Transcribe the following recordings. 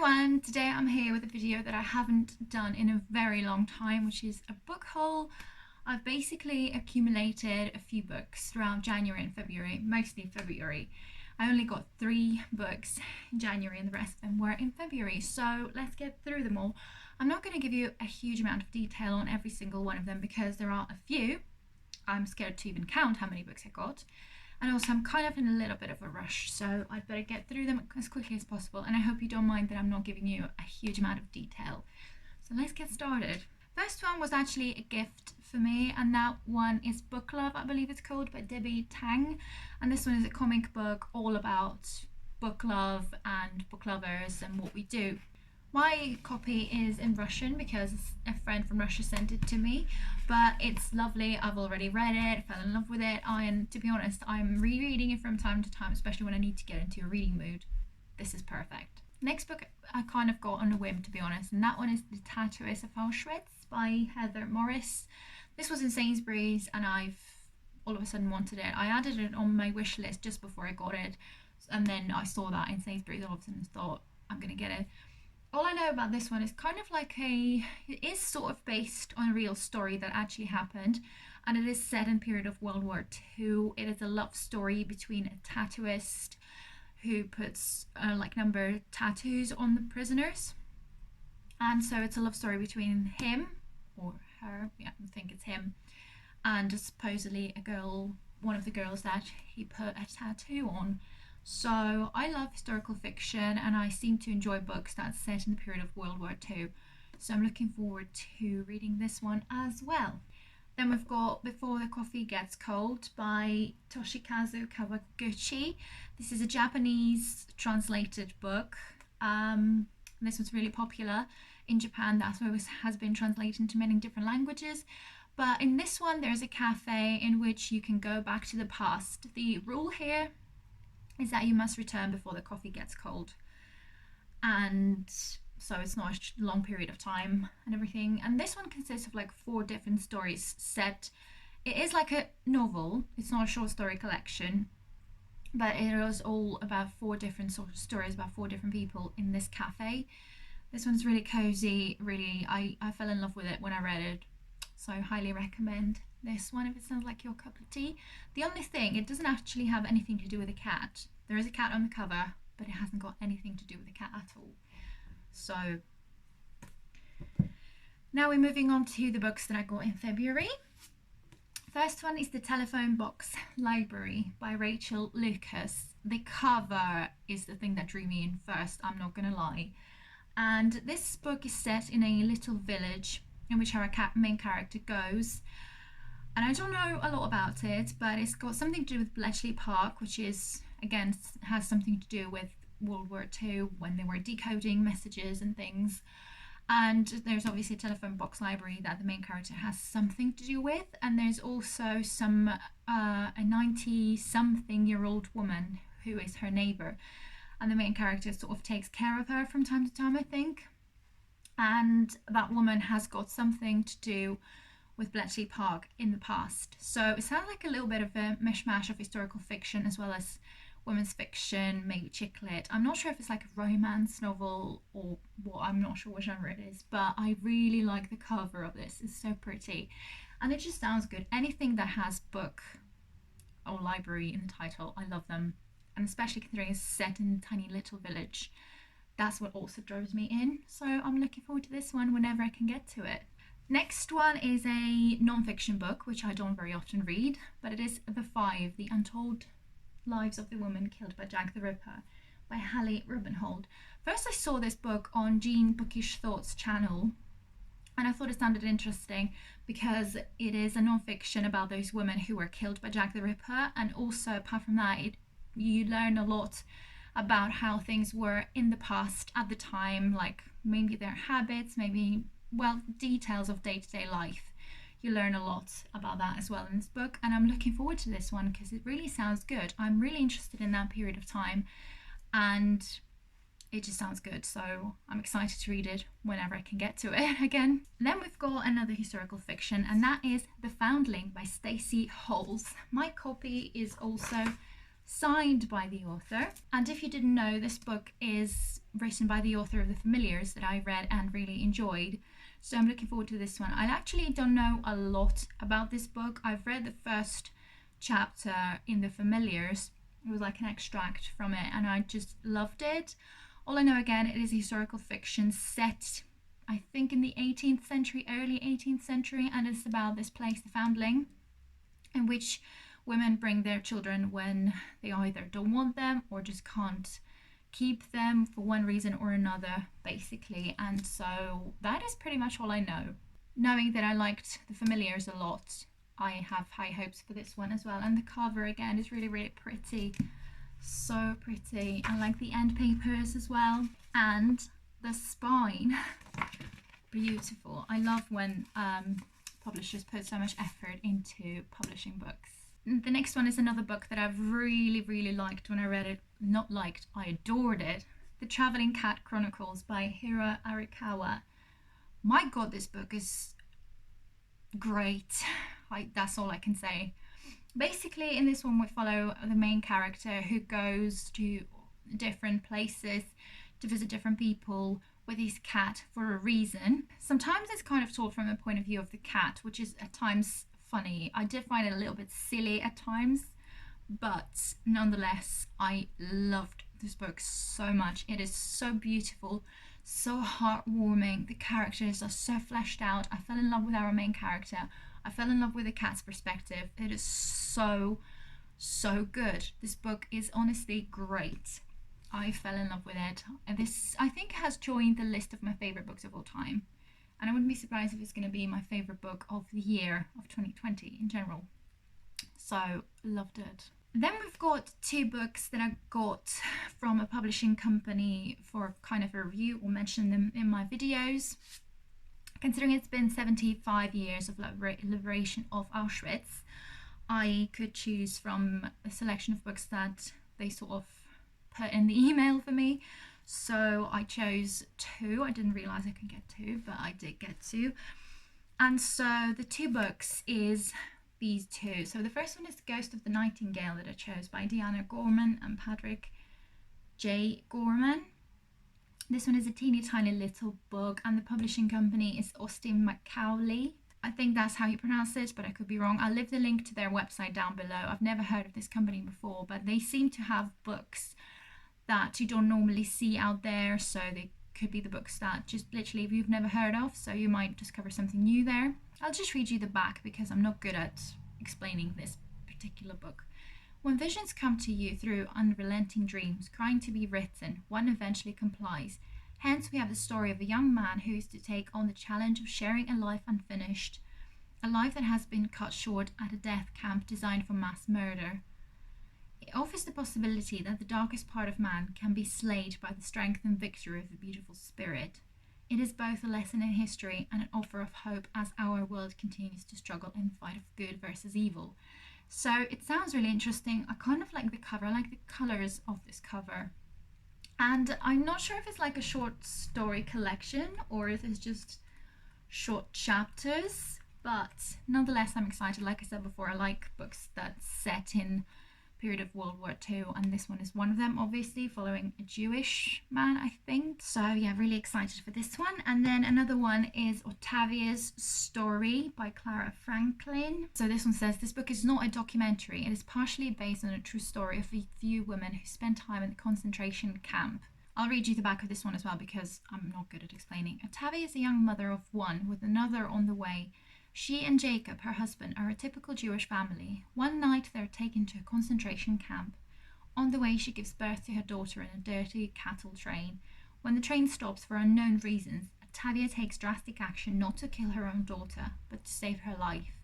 everyone, today I'm here with a video that I haven't done in a very long time, which is a book haul. I've basically accumulated a few books throughout January and February, mostly February. I only got 3 books in January and the rest of them were in February, so let's get through them all. I'm not going to give you a huge amount of detail on every single one of them because there are a few. I'm scared to even count how many books I got. And also I'm kind of in a little bit of a rush, so I'd better get through them as quickly as possible, and I hope you don't mind that I'm not giving you a huge amount of detail. So let's get started. First one was actually a gift for me, and that one is Book Love, I believe it's called, by Debbie Tang. And this one is a comic book all about book love and book lovers and what we do. My copy is in Russian because a friend from Russia sent it to me, but it's lovely. I've already read it, fell in love with it, and to be honest, I'm rereading it from time to time, especially when I need to get into a reading mood. This is perfect. Next book I kind of got on a whim, to be honest, and that one is The Tattooist of Auschwitz by Heather Morris. This was in Sainsbury's and I've all of a sudden wanted it. I added it on my wish list just before I got it, and then I saw that in Sainsbury's all of a sudden and thought, I'm gonna get it. All I know about this one is kind of like it is sort of based on a real story that actually happened, and it is set in the period of World War II. It is a love story between a tattooist who puts number of tattoos on the prisoners, and so it's a love story between him or her, yeah, I think it's him, and supposedly a girl, one of the girls that he put a tattoo on. So I love historical fiction and I seem to enjoy books that's set in the period of World War II. So I'm looking forward to reading this one as well. Then we've got Before the Coffee Gets Cold by Toshikazu Kawaguchi. This is a Japanese translated book. This was really popular in Japan. That's why it has been translated into many different languages. But in this one, there's a cafe in which you can go back to the past. The rule here is that you must return before the coffee gets cold, and so it's not a long period of time and everything. And this one consists of like 4 different stories set. It is like a novel, it's not a short story collection, but it is all about 4 different sort of stories about 4 different people in this cafe. This one's really cozy, really, I fell in love with it when I read it, so I highly recommend this one if it sounds like your cup of tea. The only thing, it doesn't actually have anything to do with a cat. There is a cat on the cover, but it hasn't got anything to do with the cat at all. So now we're moving on to the books that I got in February. First one is The Telephone Box Library by Rachel Lucas. The cover is the thing that drew me in first, I'm not gonna lie. And this book is set in a little village in which our main character goes. And I don't know a lot about it, but it's got something to do with Bletchley Park, which is, again, has something to do with World War II when they were decoding messages and things. And there's obviously a telephone box library that the main character has something to do with. And there's also a 90-something-year-old woman who is her neighbor. And the main character sort of takes care of her from time to time, I think. And that woman has got something to do with Bletchley Park in the past. So it sounds like a little bit of a mishmash of historical fiction as well as women's fiction, maybe chick lit. I'm not sure if it's like a romance novel or what, I'm not sure what genre it is, but I really like the cover of this. It's so pretty and it just sounds good. Anything that has book or library in the title, I love them, and especially considering it's set in a tiny little village. That's what also draws me in, so I'm looking forward to this one whenever I can get to it. Next one is a non-fiction book, which I don't very often read, but it is The Five, The Untold Lives of the Women Killed by Jack the Ripper by Hallie Rubenhold. First I saw this book on Jean Bookish Thoughts channel, and I thought it sounded interesting because it is a non-fiction about those women who were killed by Jack the Ripper, and also apart from that, you learn a lot about how things were in the past at the time, like maybe their habits, maybe details of day-to-day life. You learn a lot about that as well in this book, and I'm looking forward to this one because it really sounds good. I'm really interested in that period of time and it just sounds good, so I'm excited to read it whenever I can get to it again. Then we've got another historical fiction, and that is The Foundling by Stacey Holes. My copy is also signed by the author. And if you didn't know, this book is written by the author of The Familiars that I read and really enjoyed. So I'm looking forward to this one. I actually don't know a lot about this book. I've read the first chapter in The Familiars. It was like an extract from it, and I just loved it. All I know, again, it is historical fiction set, I think, in the 18th century, early 18th century, and it's about this place, the Foundling, in which women bring their children when they either don't want them or just can't keep them for one reason or another, basically. And so that is pretty much all I know. Knowing that I liked The Familiars a lot, I have high hopes for this one as well. And the cover, again, is really, really pretty. So pretty. I like the end papers as well. And the spine, beautiful. I love when publishers put so much effort into publishing books. The next one is another book that I've really, really liked when I read it. Not liked, I adored it. The Traveling Cat Chronicles by Hiro Arikawa. My god, this book is great. That's all I can say. Basically, in this one we follow the main character who goes to different places to visit different people with his cat for a reason. Sometimes it's kind of told from the point of view of the cat, which is at times funny. I did find it a little bit silly at times, but nonetheless, I loved this book so much. It is so beautiful, so heartwarming. The characters are so fleshed out. I fell in love with our main character. I fell in love with the cat's perspective. It is so good. This book is honestly great. I fell in love with it. And this, I think, has joined the list of my favorite books of all time. And I wouldn't be surprised if it's going to be my favorite book of the year of 2020 in general. So, loved it. Then we've got two books that I got from a publishing company for kind of a review or mention them in my videos. Considering it's been 75 years of liberation of Auschwitz, I could choose from a selection of books that they sort of put in the email for me. So I chose two. I didn't realize I could get two, but I did get two. And so the two books is these two. So the first one is Ghost of the Nightingale that I chose by Diana Gorman and Patrick J. Gorman. This one is a teeny tiny little book, and the publishing company is Austin Macaulay. I think that's how you pronounce it, but I could be wrong. I'll leave the link to their website down below. I've never heard of this company before, but they seem to have books that you don't normally see out there, so they could be the books that just literally you've never heard of, so you might discover something new there. I'll just read you the back because I'm not good at explaining this particular book. When visions come to you through unrelenting dreams, crying to be written, one eventually complies. Hence we have the story of a young man who is to take on the challenge of sharing a life unfinished, a life that has been cut short at a death camp designed for mass murder. It offers the possibility that the darkest part of man can be slayed by the strength and victory of the beautiful spirit. It is both a lesson in history and an offer of hope as our world continues to struggle in the fight of good versus evil. So it sounds really interesting. I kind of like the cover. I like the colours of this cover. And I'm not sure if it's like a short story collection or if it's just short chapters, but nonetheless I'm excited. Like I said before, I like books that's set in period of World War II, and this one is one of them, obviously following a Jewish man, I think. So yeah, really excited for this one. And then another one is Octavia's Story by Clara Franklin. So this one says, this book is not a documentary. It is partially based on a true story of a few women who spent time in the concentration camp. I'll read you the back of this one as well because I'm not good at explaining. Octavia is a young mother of one with another on the way. She and Jacob, her husband, are a typical Jewish family. One night they are taken to a concentration camp. On the way, she gives birth to her daughter in a dirty cattle train. When the train stops for unknown reasons, Octavia takes drastic action not to kill her own daughter, but to save her life.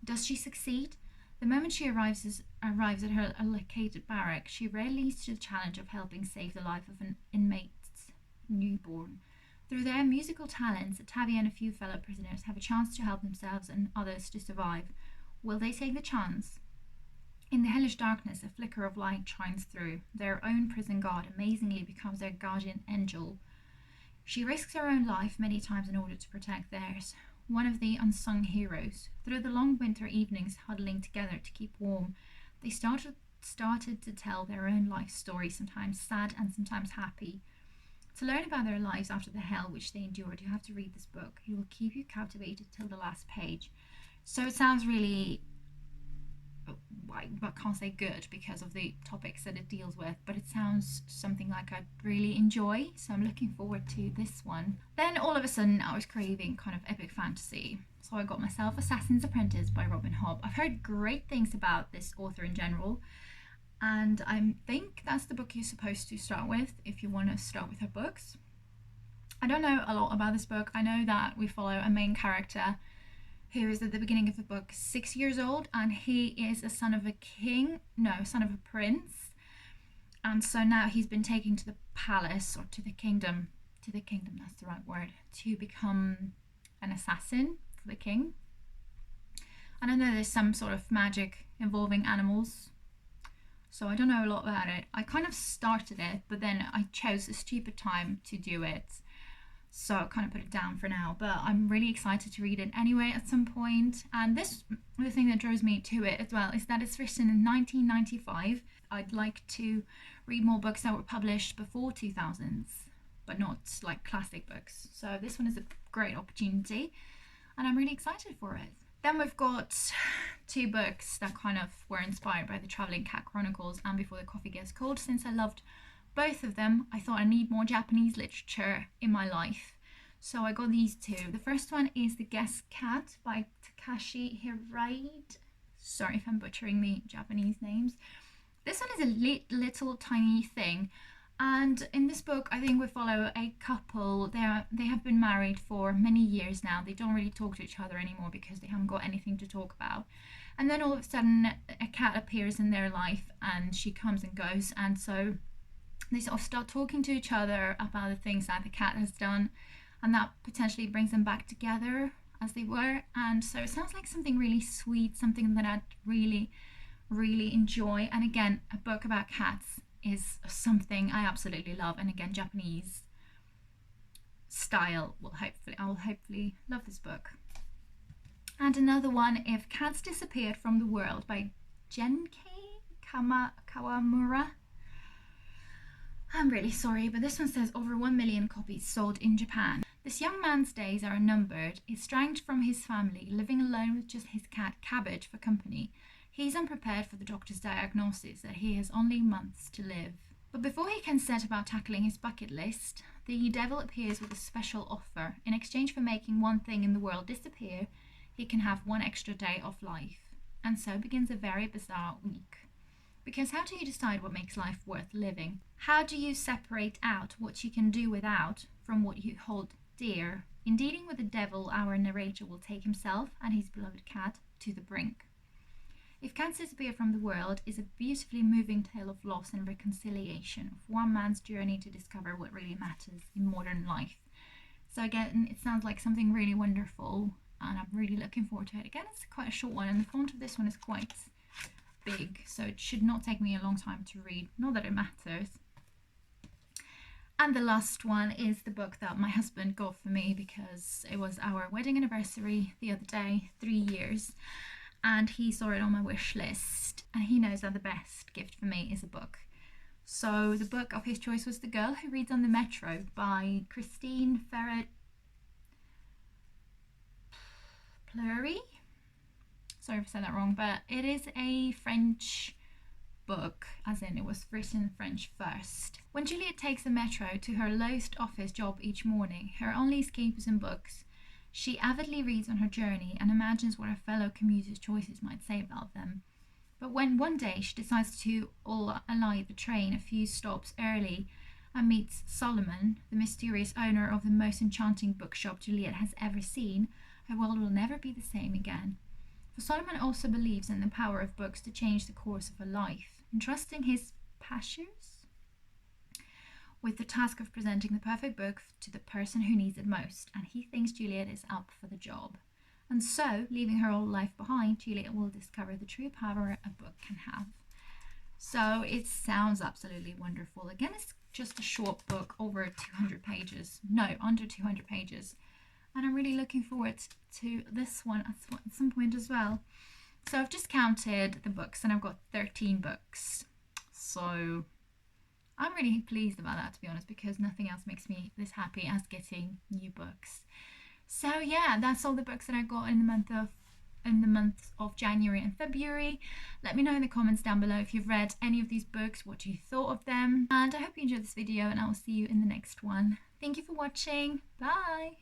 Does she succeed? The moment she arrives at her allocated barrack, she rallies to the challenge of helping save the life of an inmate's newborn. Through their musical talents, Octavia and a few fellow prisoners have a chance to help themselves and others to survive. Will they take the chance? In the hellish darkness, a flicker of light shines through. Their own prison guard amazingly becomes their guardian angel. She risks her own life many times in order to protect theirs. One of the unsung heroes. Through the long winter evenings huddling together to keep warm, they start started to tell their own life stories, sometimes sad and sometimes happy. To learn about their lives after the hell which they endured, you have to read this book. It will keep you captivated till the last page. So it sounds really, I can't say good because of the topics that it deals with, but it sounds something like I'd really enjoy. So I'm looking forward to this one. Then all of a sudden I was craving kind of epic fantasy. So I got myself Assassin's Apprentice by Robin Hobb. I've heard great things about this author in general, and I think that's the book you're supposed to start with if you want to start with her books. I don't know a lot about this book. I know that we follow a main character who is at the beginning of the book 6 years old, and he is a son of a son of a prince. And so now he's been taken to the palace, or to the kingdom, that's the right word, to become an assassin for the king. And I know there's some sort of magic involving animals, so I don't know a lot about it. I kind of started it, but then I chose a stupid time to do it, so I kind of put it down for now. But I'm really excited to read it anyway at some point. And the thing that draws me to it as well is that it's written in 1995. I'd like to read more books that were published before 2000s, but not like classic books. So this one is a great opportunity, and I'm really excited for it. Then we've got 2 books that kind of were inspired by the Traveling Cat Chronicles and Before the Coffee Gets Cold. Since I loved both of them, I thought I need more Japanese literature in my life. So I got these 2. The first one is The Guest Cat by Takashi Hiride. Sorry if I'm butchering the Japanese names. This one is a little tiny thing. And in this book, I think we follow a couple. They have been married for many years now. They don't really talk to each other anymore because they haven't got anything to talk about. And then all of a sudden, a cat appears in their life, and she comes and goes. And so they sort of start talking to each other about the things that the cat has done, and that potentially brings them back together as they were. And so it sounds like something really sweet, something that I'd really, really enjoy. And again, a book about cats is something I absolutely love, and again, Japanese style I'll hopefully love this book. And another one, If Cats Disappeared from the World by Genkei Kawamura. I'm really sorry, but this one says over 1 million copies sold in Japan. This young man's days are numbered, estranged from his family, living alone with just his cat Cabbage for company. He's unprepared for the doctor's diagnosis that he has only months to live. But before he can set about tackling his bucket list, the devil appears with a special offer. In exchange for making one thing in the world disappear, he can have 1 extra day of life. And so begins a very bizarre week. Because how do you decide what makes life worth living? How do you separate out what you can do without from what you hold dear? In dealing with the devil, our narrator will take himself and his beloved cat to the brink. If Cats Disappear from the World is a beautifully moving tale of loss and reconciliation, of one man's journey to discover what really matters in modern life. So again, it sounds like something really wonderful, and I'm really looking forward to it. Again, it's quite a short one, and the font of this one is quite big, so it should not take me a long time to read. Not that it matters. And the last one is the book that my husband got for me because it was our wedding anniversary the other day, 3 years. And he saw it on my wish list, and he knows that the best gift for me is a book. So the book of his choice was The Girl Who Reads on the Metro by Christine Ferret-Pleury. Sorry if I said that wrong, but it is a French book, as in it was written in French first. When Juliet takes the metro to her lowest office job each morning, her only escape is in books. She avidly reads on her journey and imagines what her fellow commuters' choices might say about them. But when one day she decides to alight the train a few stops early and meets Solomon, the mysterious owner of the most enchanting bookshop Juliet has ever seen, her world will never be the same again. For Solomon also believes in the power of books to change the course of her life, entrusting his passions with the task of presenting the perfect book to the person who needs it most, and he thinks Juliet is up for the job. And so, leaving her old life behind, Juliet will discover the true power a book can have. So it sounds absolutely wonderful. Again, it's just a short book, over 200 pages. No, under 200 pages. And I'm really looking forward to this one at some point as well. So I've just counted the books and I've got 13 books. So I'm really pleased about that, to be honest, because nothing else makes me this happy as getting new books. So yeah, that's all the books that I got in the months of January and February. Let me know in the comments down below if you've read any of these books, what you thought of them. And I hope you enjoyed this video, and I will see you in the next one. Thank you for watching. Bye!